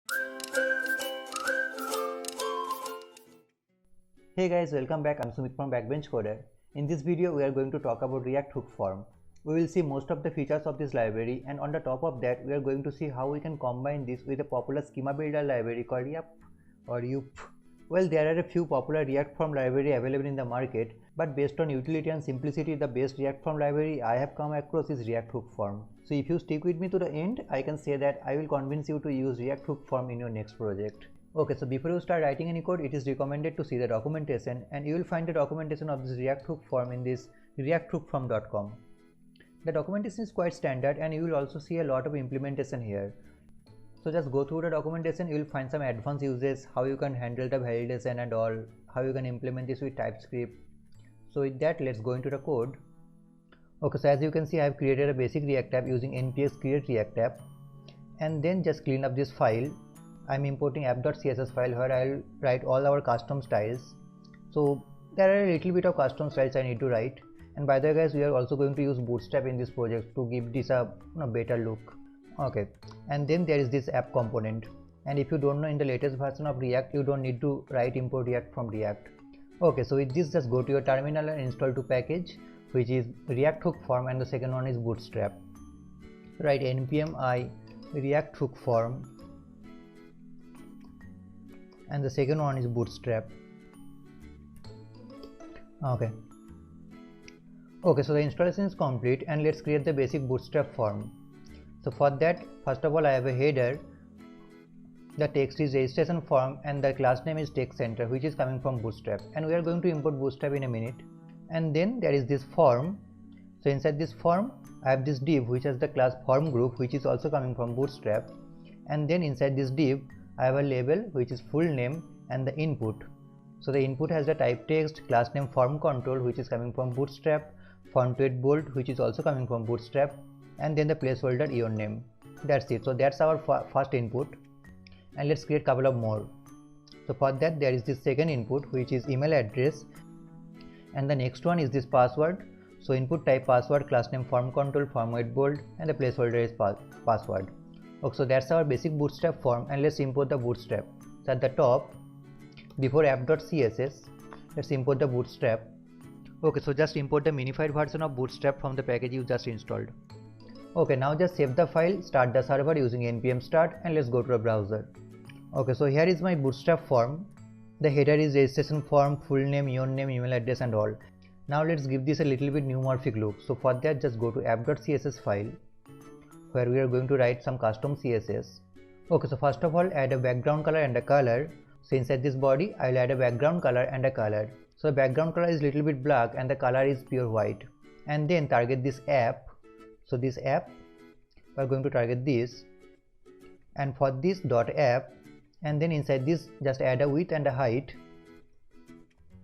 Hey guys, welcome back. I'm Sumit from Backbench Coder. In this video, we are going to talk about React hook form. We will see most of the features of this library, and on the top of that, we are going to see how we can combine this with a popular schema builder library called YUP. Well, there are a few popular React form library available in the market, but based on utility and simplicity, the best React form library I have come across is React hook form. So if you stick with me to the end, I can say that I will convince you to use React hook form in your next project. Okay, so before you start writing any code, it is recommended to see the documentation, and you will find the documentation of this React hook form in this reacthookform.com. The documentation is quite standard, and you will also see a lot of implementation here. So just go through the documentation, you will find some advanced uses, how you can handle the validation and all, how you can implement this with TypeScript. So with that, let's go into the code. Okay, so as you can see, I have created a basic React app using npx create React app, and then just clean up this file. I'm importing app.css file where I'll write all our custom styles. So there are a little bit of custom styles I need to write. And by the way guys, we are also going to use bootstrap in this project to give this a better look. Okay, and then there is this app component. And if you don't know, in the latest version of React, you don't need to write import React from React. Okay, so with this, just go to your terminal and install two packages, which is React hook form, and the second one is bootstrap. Write npm I React hook form, and the second one is bootstrap. Okay, so the installation is complete, and let's create the basic bootstrap form. So for that, first of all, I have a header. The text is registration form, and the class name is text center, which is coming from bootstrap, and we are going to import bootstrap in a minute. And then there is this form. So inside this form, I have this div which has the class form group, which is also coming from bootstrap. And then inside this div, I have a label which is full name and the input. So the input has the type text, class name form control, which is coming from bootstrap, font weight bold, which is also coming from bootstrap, and then the placeholder your name. That's it. So that's our first input, and let's create a couple of more. So for that, there is this second input which is email address, and the next one is this password. So input type password, class name form control, form weight bold, and the placeholder is password. Okay, so that's our basic bootstrap form, and let's import the bootstrap. So at the top, before app.css, let's import the bootstrap. Okay, so just import the minified version of bootstrap from the package you just installed. Okay, now just save the file, start the server using npm start, and let's go to the browser. Okay, so here is my bootstrap form. The header is registration form, full name, your name, email address, and all. Now let's give this a little bit neumorphic look. So for that, just go to app.css file, where we are going to write some custom CSS. Okay, so first of all, add a background color and a color. So inside this body, I will add a background color and a color. So the background color is little bit black and the color is pure white. And then target this app. So this app, we are going to target this. And for this dot app, and then inside this, just add a width and a height.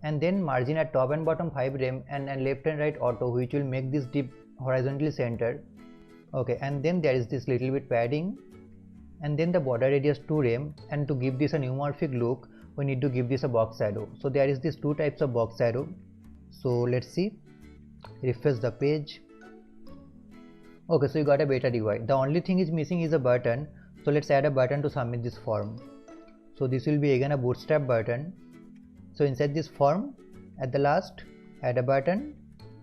And then margin at top and bottom 5 rem, and left and right auto, which will make this div horizontally centered. Okay, and then there is this little bit padding, and then the border radius 2 rem, and to give this a neumorphic look, we need to give this a box shadow. So there is this two types of box shadow. So let's see, refresh the page. Okay, so you got a better UI. The only thing is missing is a button. So let's add a button to submit this form. So this will be again a bootstrap button. So inside this form, at the last, add a button.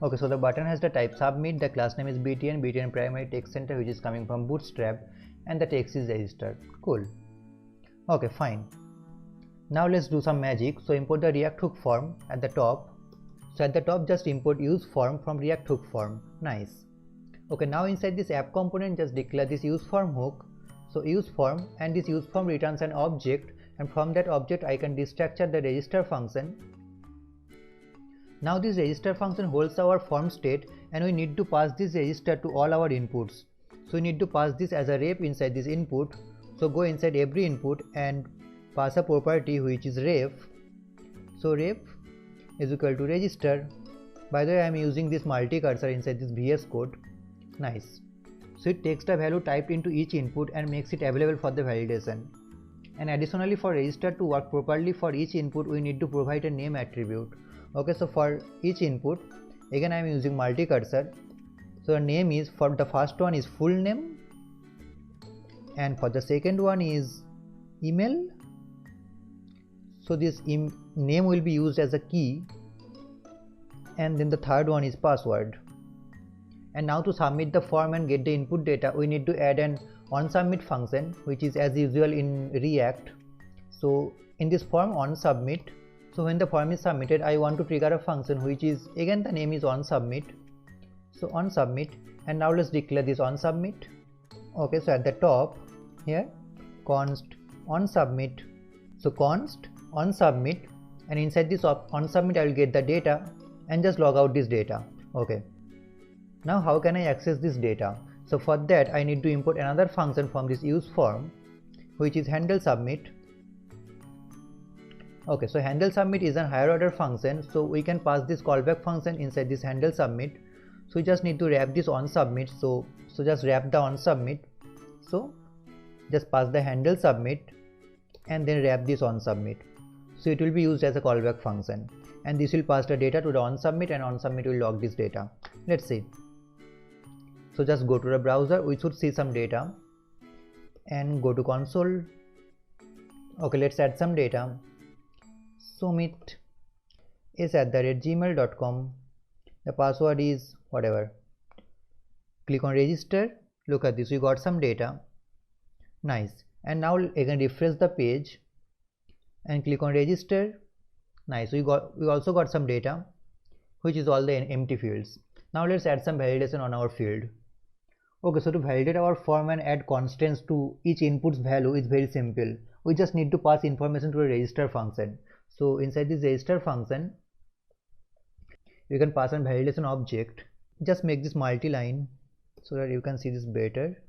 Okay, so the button has the type submit, the class name is btn primary text center, which is coming from bootstrap, and the text is registered. Cool. Okay, fine. Now let's do some magic. So import the React hook form at the top. So at the top, just import use form from React hook form. Nice. Okay, now inside this app component, just declare this use form hook. So use form, and this use form returns an object, and from that object I can destructure the register function. Now this register function holds our form state, and we need to pass this register to all our inputs. So we need to pass this as a ref inside this input. So go inside every input and pass a property which is ref. So ref is equal to register. By the way, I am using this multi-cursor inside this VS Code. Nice. So it takes the value typed into each input and makes it available for the validation. And additionally, for register to work properly for each input, we need to provide a name attribute. Okay, so for each input, again I am using multi-cursor. So the name is, for the first one is full name, and for the second one is email. So this name will be used as a key, and then the third one is password. And now to submit the form and get the input data, we need to add an onSubmit function, which is as usual in React. So in this form onSubmit, so when the form is submitted, I want to trigger a function which is, again the name is onSubmit. So onSubmit, and now let's declare this onSubmit. Okay, so at the top here, const onSubmit. So const onSubmit, and inside this onSubmit I will get the data and just log out this data. Okay, now how can I access this data? So for that I need to import another function from this use form, which is handle submit. Okay, so handle submit is a higher order function, so we can pass this callback function inside this handle submit. So we just need to wrap this on submit. So just wrap the on submit. So just pass the handle submit and then wrap this on submit. So it will be used as a callback function, and this will pass the data to the on submit, and on submit will log this data. Let's see. So just go to the browser, we should see some data, and go to console. Okay, let's add some data. Sumit is @gmail.com. The password is whatever. Click on register. Look at this, we got some data. Nice. And now again refresh the page and click on register. Nice. We also got some data, which is all the empty fields. Now let's add some validation on our field. Okay, so to validate our form and add constants to each input's value is very simple. We just need to pass information to a register function. So inside this register function, you can pass an validation object. Just make this multi-line so that you can see this better.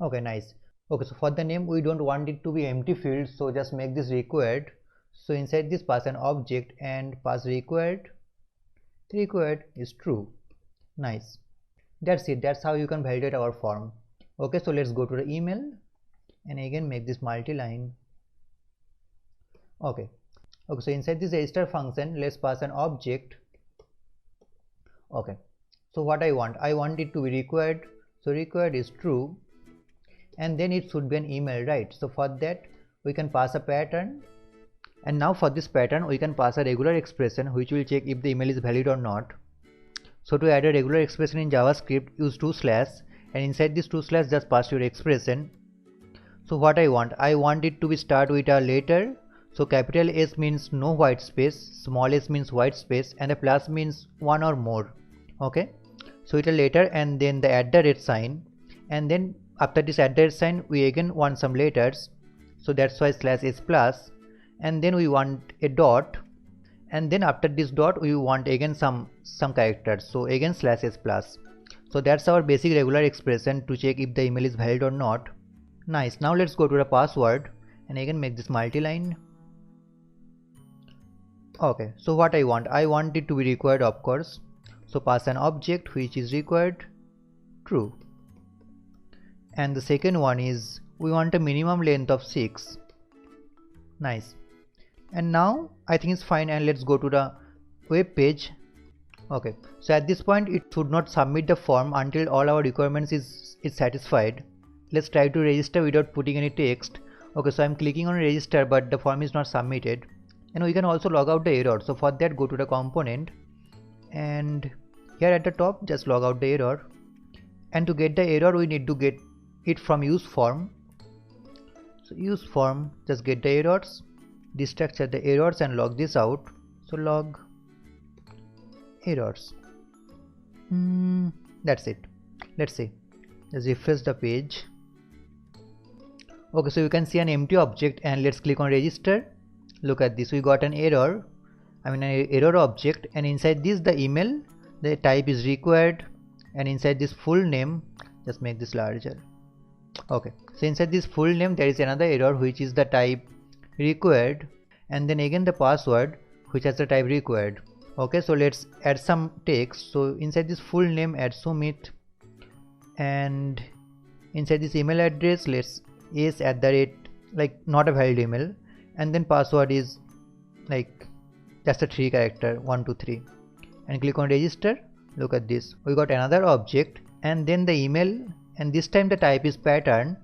Okay, nice. Okay, so for the name we don't want it to be empty field, so just make this required. So inside this pass an object and pass required. Required is true. Nice. That's it. That's how you can validate our form. Okay, so let's go to the email and again make this multi-line. Okay, so inside this register function, let's pass an object. Okay, so what I want it to be required. So required is true, and then it should be an email, right? So for that we can pass a pattern, and now for this pattern we can pass a regular expression which will check if the email is valid or not. So to add a regular expression in JavaScript, use 2/, and inside this 2/ just pass your expression. So what I want it to be start with a letter. So capital S means no white space, small s means white space, and a plus means one or more. Okay, so it's a letter and then the @sign, and then after this @sign we again want some letters, so that's why /s plus, and then we want a dot, and then after this dot we want again some characters, so again /s plus. So that's our basic regular expression to check if the email is valid or not. Nice. Now let's go to the password and again make this multi-line. Okay, so what I want it to be required, of course. So pass an object which is required, true. And the second one is we want a minimum length of 6. Nice. And now I think it's fine, and let's go to the web page. Okay, so at this point it should not submit the form until all our requirements is satisfied. Let's try to register without putting any text. Okay, so I'm clicking on register, but the form is not submitted, and we can also log out the error. So for that, go to the component, and here at the top just log out the error, and to get the error we need to get it from use form. So use form, just get the errors, destructure the errors and log this out. So log errors. That's it. Let's see. Let's refresh the page. Okay, so you can see an empty object, and let's click on register. Look at this, we got an error, an error object, and inside this the email, the type is required, and inside this full name, just make this larger. Okay, so inside this full name there is another error which is the type required, and then again the password which has the type required. Okay, so let's add some text. So inside this full name add Sumit, and inside this email address let's is like not a valid email, and then password is like just a 3 character 1 2 3, and click on register. Look at this, we got another object and then the email, and this time the type is pattern.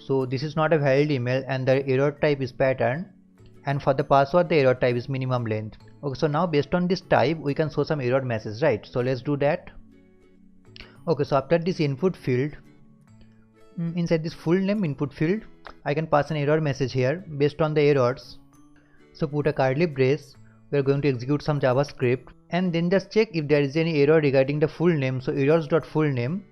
So this is not a valid email and the error type is pattern, and for the password the error type is minimum length. Okay, so now based on this type we can show some error message, right? So let's do that. Okay, so after this input field, inside this full name input field, I can pass an error message here based on the errors. So put a curly brace, we are going to execute some JavaScript and then just check if there is any error regarding the full name. So errors.fullname,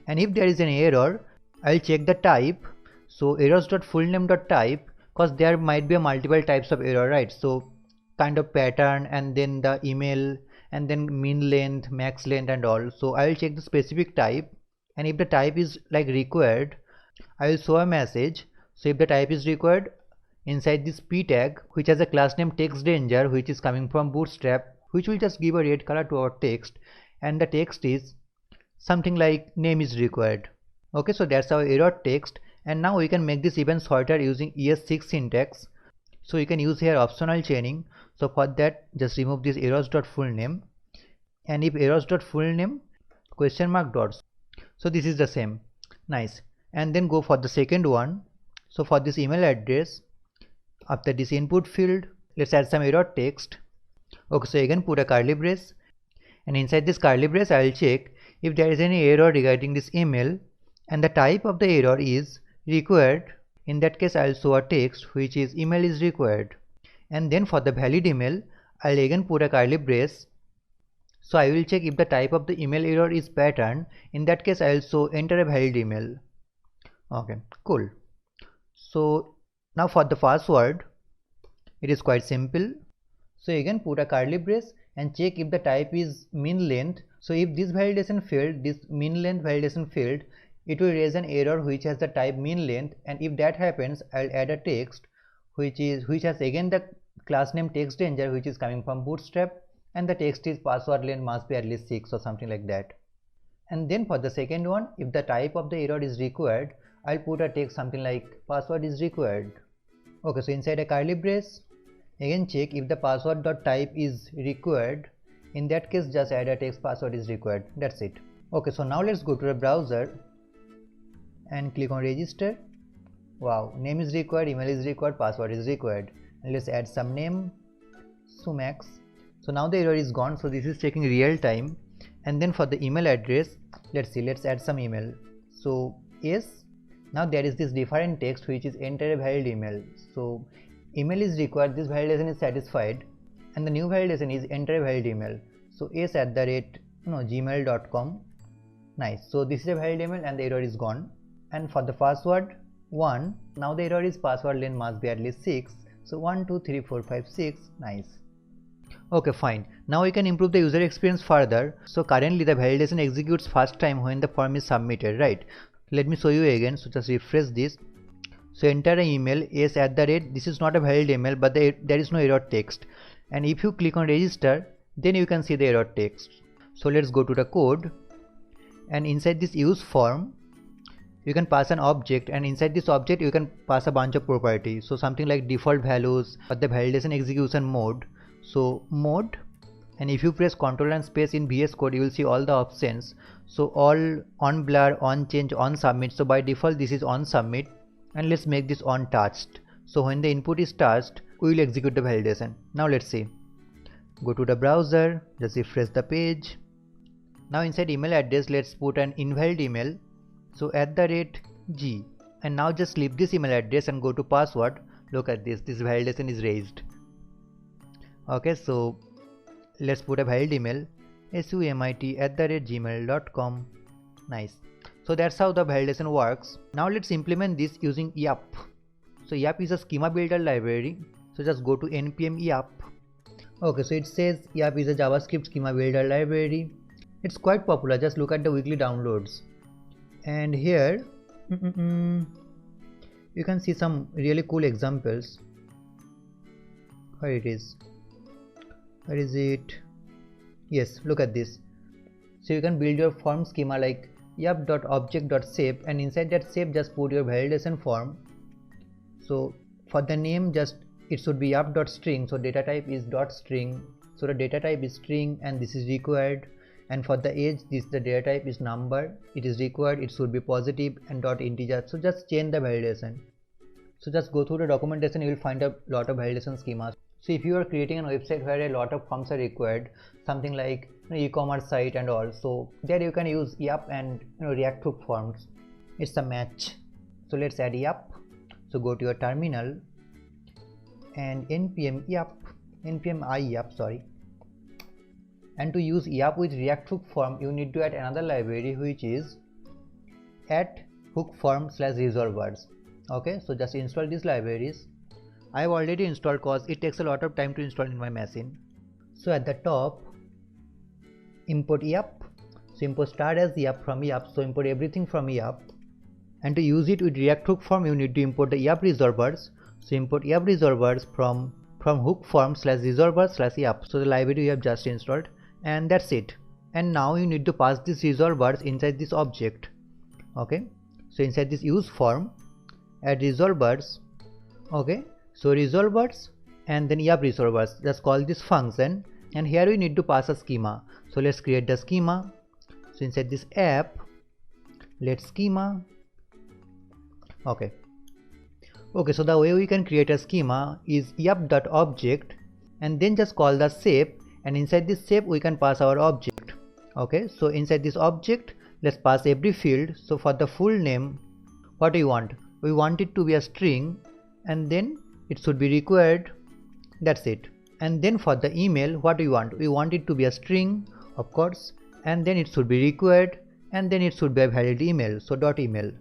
and if there is any error, I'll check the type. So errors.fullname.type, because there might be a multiple types of error, right? So kind of pattern and then the email and then min length, max length and all. So I will check the specific type, and if the type is like required, I will show a message. So if the type is required, inside this p tag which has a class name textDanger, which is coming from bootstrap, which will just give a red color to our text, and the text is something like name is required. Okay, so that's our error text, and now we can make this even shorter using ES6 syntax. So you can use here optional chaining. So for that, just remove this errors.fullname, and if errors.fullname question mark dots, so this is the same. Nice. And then go for the second one. So for this email address, after this input field, let's add some error text. Okay, so again put a curly brace, and inside this curly brace I will check if there is any error regarding this email and the type of the error is required. In that case I will show a text which is email is required, and then for the valid email I will again put a curly brace. So I will check if the type of the email error is pattern. In that case I will show enter a valid email. Okay, cool. So now for the password, it is quite simple. So again put a curly brace and check if the type is min length. So if this validation failed, this min length validation failed, it will raise an error which has the type min length, and if that happens I'll add a text which has again the class name textDanger, which is coming from bootstrap, and the text is password length must be at least 6 or something like that. And then for the second one, if the type of the error is required, I'll put a text something like password is required. Okay, so inside a curly brace, again check if the password.type is required. In that case just add a text password is required. That's it. Okay, so now let's go to the browser and click on register. Wow, name is required, email is required, password is required, and let's add some name, Sumax. So now the error is gone. So this is taking real time. And then for the email address, let's add some email. So yes, now there is this different text which is enter a valid email. So email is required, this validation is satisfied, and the new validation is enter a valid email. So s@gmail.com. Nice. So this is a valid email and the error is gone. And for the password 1, now the error is password length must be at least 6. So 1 2 3 4 5 6. Nice. Okay, fine. Now we can improve the user experience further. So currently the validation executes first time when the form is submitted, right? Let me show you again. So just refresh this. So enter an email s@, this is not a valid email, but there is no error text, and if you click on register, then you can see the error text. So let's go to the code, and inside this use form you can pass an object, and inside this object you can pass a bunch of properties. So something like default values or the validation execution mode. So mode, and if you press Ctrl and space in VS Code, you will see all the options. So all on blur, on change, on submit. So by default this is on submit, and let's make this on touched. So when the input is touched, we will execute the validation. Now let's see. Go to the browser, just refresh the page. Now inside email address, let's put an invalid email. So @g, and now just leave this email address and go to password. Look at this validation is raised. Okay, so let's put a valid email, sumit@gmail.com. Nice. So that's how the validation works. Now let's implement this using yap. So yap is a schema builder library. So just go to npm yap. Okay, so it says yap is a JavaScript schema builder library. It's quite popular. Just look at the weekly downloads. And here you can see some really cool examples. Where it is? Where is it? Yes, look at this. So you can build your form schema like yap.object.shape, and inside that shape just put your validation form. So for the name, just it should be yap.string. So data type is .string. So the data type is string, and this is required. and for the age, this the data type is number, it is required, it should be positive and dot integer. So just change the validation. So just go through the documentation, you will find a lot of validation schemas. So if you are creating a website where a lot of forms are required, something like e-commerce site and all, so there you can use YAP and reactive forms. It's a match. So let's add YAP. So go to your terminal and npm IYAP, sorry. And to use YAP with reactive form, you need to add another library which is at hook form /resolvers. Okay, so just install these libraries. I have already installed cause it takes a lot of time to install in my machine. So at the top, import YAP. So import start as YAP from YAP. So import everything from YAP. And to use it with reactive form, you need to import the YAP resolvers. So import YAP resolvers from hook form /resolvers/YAP. So the library you have just installed. And that's it. And now you need to pass these resolvers inside this object. Okay, so inside this use form, add resolvers. Okay, so resolvers and then YAP resolvers, just call this function, and here we need to pass a schema. So let's create the schema. So inside this app, let's schema. Okay, so the way we can create a schema is yap.object and then just call the shape, and inside this shape we can pass our object. Okay, so inside this object, let's pass every field. So for the full name, what do you want? We want it to be a string, and then it should be required. That's it. And then for the email, what do you want? We want it to be a string, of course, and then it should be required, and then it should be a valid email. So dot email.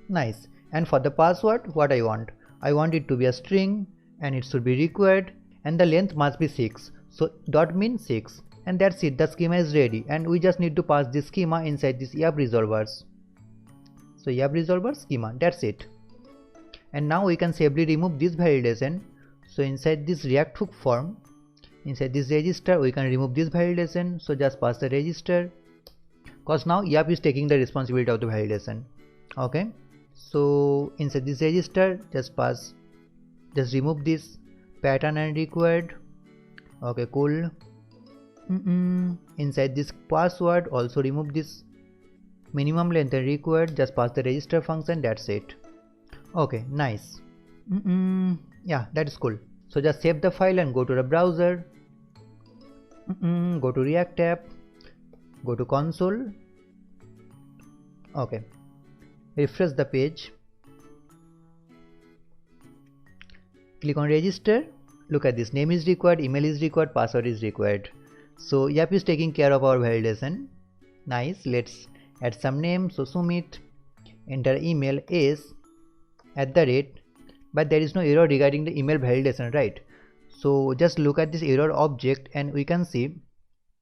Nice. And for the password, what I want? I want it to be a string, and it should be required, and the length must be 6. So dot mean 6. And that's it, the schema is ready, and we just need to pass this schema inside this YAP resolvers. So YAP resolver schema, that's it. And now we can safely remove this validation. So inside this react hook form, inside this register, we can remove this validation. So just pass the register, because now YAP is taking the responsibility of the validation. Okay, so inside this register, just remove this pattern and required. Okay, cool. Inside this password, also remove this minimum length and required, just pass the register function, that's it. Okay, nice. Yeah, that is cool. So just save the file and go to the browser, go to React app, go to console. Okay, refresh the page, click on register. Look at this, name is required, email is required, password is required. So YAP is taking care of our validation. Nice. Let's add some name. So Sumit, enter email is @ but there is no error regarding the email validation, right? So just look at this error object and we can see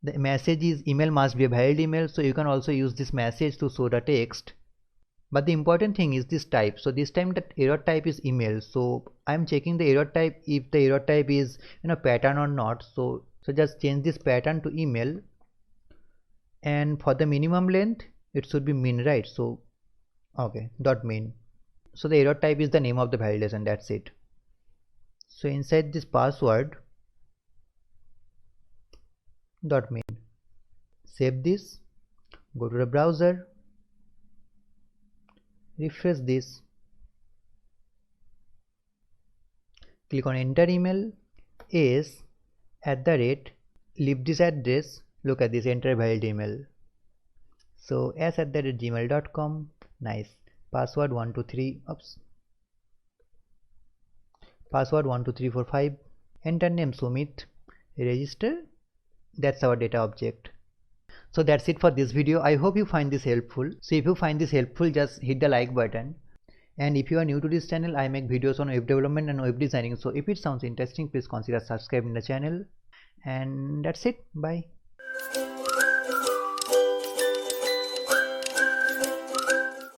the message is email must be a valid email. So you can also use this message to show the text. But the important thing is this type. So this time the error type is email. So I'm checking the error type, if the error type is pattern or not. So just change this pattern to email, and for the minimum length it should be min, right? So okay, dot min. So the error type is the name of the validation, that's it. So inside this password, dot min. Save this, go to the browser, refresh this, click on enter email is @ leave this address. Look at this, enter valid email. So s@gmail.com. Nice. Password 123. Oops. Password 12345. Enter name Sumit. Register. That's our data object. So that's it for this video. I hope you find this helpful. So if you find this helpful, just hit the like button. And if you are new to this channel, I make videos on web development and web designing. So if it sounds interesting, please consider subscribing the channel. And that's it. Bye.